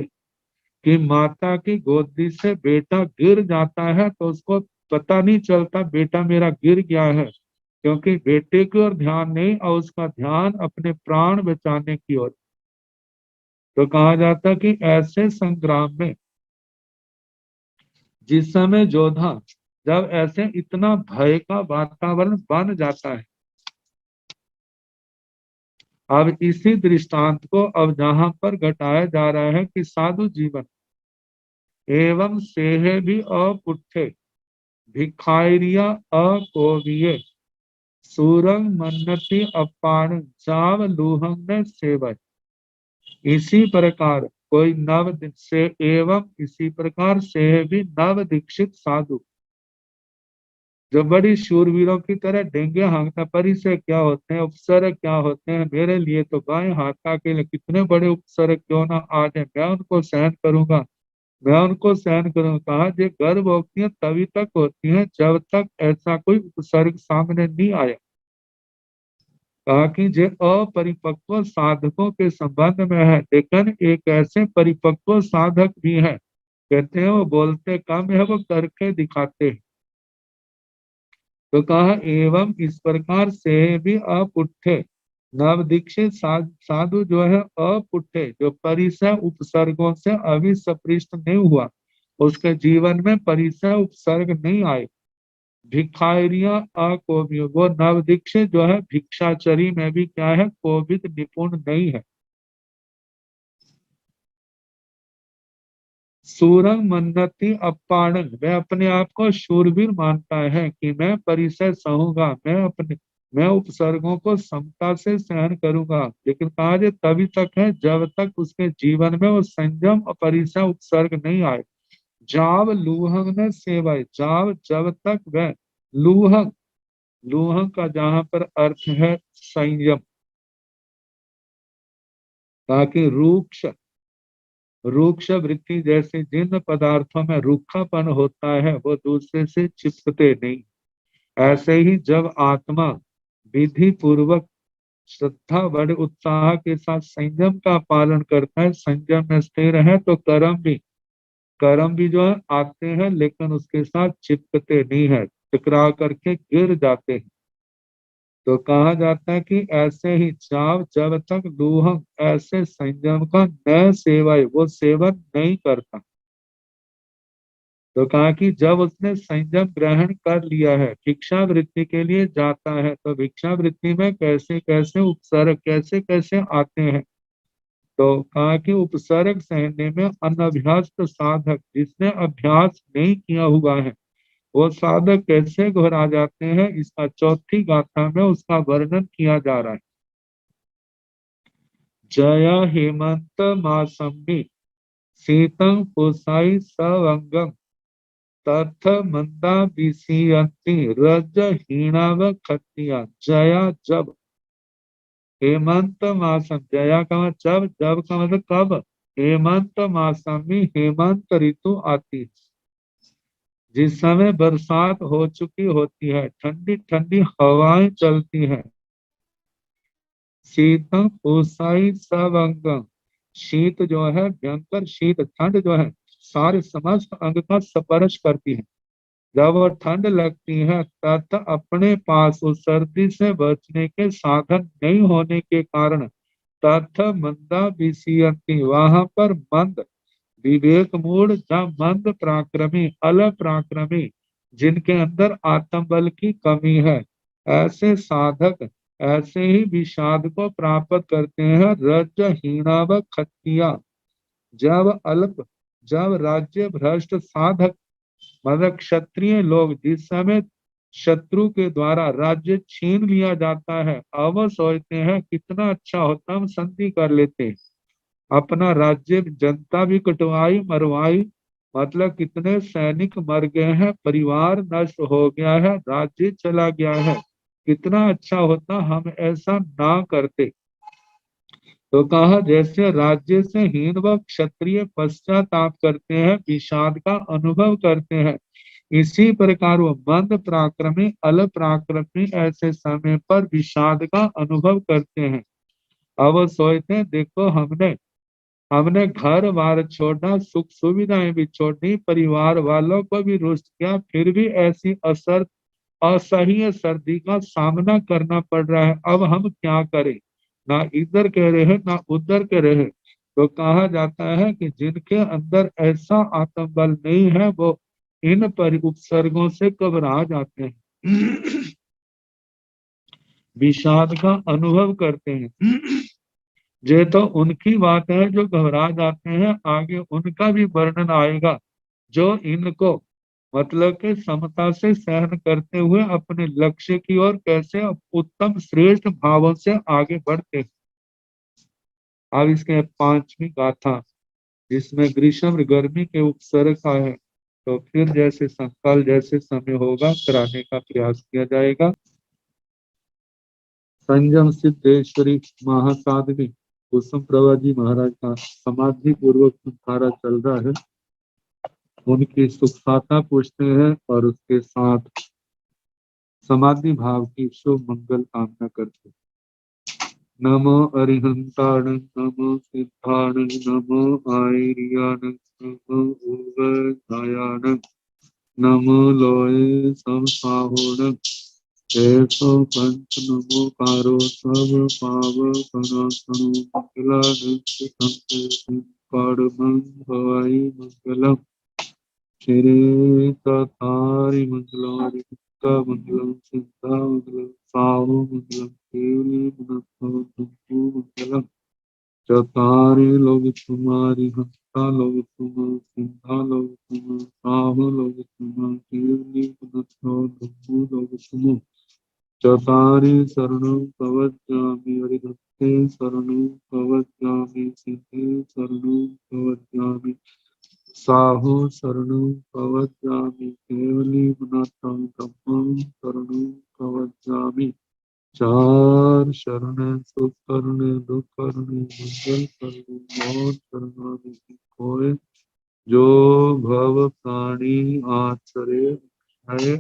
कि माता की गोदी से बेटा गिर जाता है तो उसको पता नहीं चलता बेटा मेरा गिर गया है, क्योंकि बेटे की ओर ध्यान नहीं और उसका ध्यान अपने प्राण बचाने की ओर। तो कहा जाता कि ऐसे संग्राम में जिस समय योद्धा जब ऐसे इतना भय का वातावरण बन जाता है, अब इसी दृष्टांत को अब जहां पर घटाया जा रहा है कि साधु जीवन एवं सेहे भी अपुट्ठे भिखारिया अकोविये सूरंग मन्नति अपान जाव लूहंग ने सेवय। इसी प्रकार कोई नव से एवं इसी प्रकार से भी नव दीक्षित साधु जो बड़ी शूरवीरों की तरह डेंगे हाँकता, परिचय क्या होते हैं, उपसर्ग क्या होते हैं, मेरे लिए तो गाय हाथा के लिए कितने बड़े उपसर्ग क्यों ना आ जाए, मैं उनको सहन करूंगा, मैं उनको सहन करूंगा। कहा जो गर्भ होती है तभी तक होती है जब तक ऐसा कोई उपसर्ग सामने नहीं आया। कहा कि जो अपरिपक्व साधकों के संबंध में है, लेकिन एक ऐसे परिपक्व साधक भी है, कहते हैं वो बोलते कम है वो करके दिखाते हैं। तो कहा एवं इस प्रकार से भी अपुट्ठे नव दीक्षित साधु जो है अपुट्ठे, जो परिसर उपसर्गों से अभी सपृष्ट नहीं हुआ, उसके जीवन में परिसर उपसर्ग नहीं आए। भिखारियां अकोपिय, वो नव दीक्षित जो है भिक्षाचरी में भी क्या है, कोविद निपुण नहीं है। सूरंग मन्नति अपाणंग, वह अपने आप को शूरवीर मानता है कि मैं परिसर सहूंगा, मैं उपसर्गों को समता से सहन करूंगा। लेकिन कहा जाए तभी तक है जब तक उसके जीवन में वो संयम और परिसर उपसर्ग नहीं आए। जाव लूहंग न सेवाए, जाव जब तक वह लूहंग, लूहंग का जहां पर अर्थ है संयम, ताकि रूक्ष रूक्ष वृत्ति जैसे जिन पदार्थों में रूखापन होता है वो दूसरे से चिपकते नहीं। ऐसे ही जब आत्मा विधि पूर्वक श्रद्धा बड़े उत्साह के साथ संयम का पालन करता है, संयम में स्थिर है, तो कर्म भी जो है आते हैं लेकिन उसके साथ चिपकते नहीं है, टकरा करके गिर जाते हैं। तो कहा जाता है कि ऐसे ही चाव जब तक लूहंग ऐसे संयम का न सेवाए, वो सेवन नहीं करता। तो कहा कि जब उसने संयम ग्रहण कर लिया है, भिक्षा वृत्ति के लिए जाता है, तो भिक्षा वृत्ति में कैसे कैसे उपसर्ग कैसे कैसे आते हैं। तो कहा कि उपसर्ग सहने में अनभ्यस्त साधक, जिसने अभ्यास नहीं किया हुआ है, वो साधक कैसे घबरा जाते हैं, इसका चौथी गाथा में उसका वर्णन किया जा रहा है। जया हेमंत मासम्मि शीतं पुसाई सवंगम तथ मंदा विषयंती रजहीणाव खत्तिया जया जब हेमंत मासम जया का मतलब जब का मतलब कब हेमंत मासम में हेमंत ऋतु आती है जिस समय बरसात हो चुकी होती है ठंडी ठंडी हवाएं चलती हैं शीतम उषाई सब अंगम शीत जो है भयंकर शीत ठंड जो है सारे समस्त अंग का स्पर्श करती है जब वो ठंड लगती है तथा अपने पास उस सर्दी से बचने के साधन नहीं होने के कारण तथा मंदा विषयंती वहां पर मंद विवेक मूड या मंद पराक्रमी अल पराक्रमी जिनके अंदर आत्म बल की कमी है ऐसे साधक ऐसे ही विषाद को प्राप्त करते हैं रजहीना व खत्तिया जब अल्प जब राज्य भ्रष्ट साधक मतलब क्षत्रिय लोग जिस समय शत्रु के द्वारा राज्य छीन लिया जाता है अब वो सोचते हैं कितना अच्छा होता हम संधि कर लेते अपना राज्य जनता भी कटवाई मरवाई मतलब कितने सैनिक मर गए हैं परिवार नष्ट हो गया है राज्य चला गया है कितना अच्छा होता हम ऐसा ना करते तो कहा जैसे राज्य से हीन व क्षत्रिय पश्चाताप करते हैं विषाद का अनुभव करते हैं इसी प्रकार वो मंद पराक्रमी अल पराक्रमी ऐसे समय पर विषाद का अनुभव करते हैं अब वो सोचते हैं देखो हमने हमने घर बार छोड़ना सुख सुविधाएं भी छोड़नी परिवार वालों को भी रुष्ट किया फिर भी ऐसी असह्य सर्दी का सामना करना पड़ रहा है अब हम क्या करें ना इधर कह रहे हैं ना उधर कह रहे हैं तो कहा जाता है कि जिनके अंदर ऐसा आत्मबल नहीं है वो इन पर उपसर्गों से घबरा जाते हैं विषाद का अनुभव करते हैं ये तो उनकी बात है जो घबरा जाते हैं आगे उनका भी वर्णन आएगा जो इनको मतलब कि समता से सहन करते हुए अपने लक्ष्य की ओर कैसे उत्तम श्रेष्ठ भावों से आगे बढ़ते हैं अब इसके पांचवी गाथा जिसमें ग्रीष्म गर्मी के उपसर्ग का है तो फिर जैसे संकल्प जैसे समय होगा कराने का प्रयास किया जाएगा संयम सिद्धेश्वरी महासाध्वी कुसुम प्रभा जी महाराज का समाधि पूर्वक संहारा चल रहा है उनकी सुखसाता पूछते हैं और उसके साथ समाधि भाव की शुभ मंगल कामना करते हैं नमो अरिहंताण नमो सिद्धाण नमो आयर्याण नमो उगधायाण नमो लोये समसाहोण ऐसो पंच नमो कारो सब पाव पनासनो मंगलानंद पाड़मं भवाई मंगलम श्री तथारि मंगलारि मंगलम सिद्धा मंगलम साहु मंगलम केवली मनस्सो मंगलम चतारि लोग तुम्हारी हंता लोग तुम सिद्धा लोग तुम साहु लोग तुम केवली मनस्सो लोग तुम चतारि शरणं प्रवज्जामि हरिभक्ते शरणं प्रवज्जामि सिद्धे शरणं प्रवज्जामि साहु शरणं प्रवज्जामि केवली गुणात्मं धम्मं शरणं प्रवज्जामि चार शरण सुख करने दुख करने मंगल करने मौत शरणागति कोय जो भव प्राणी आचरे है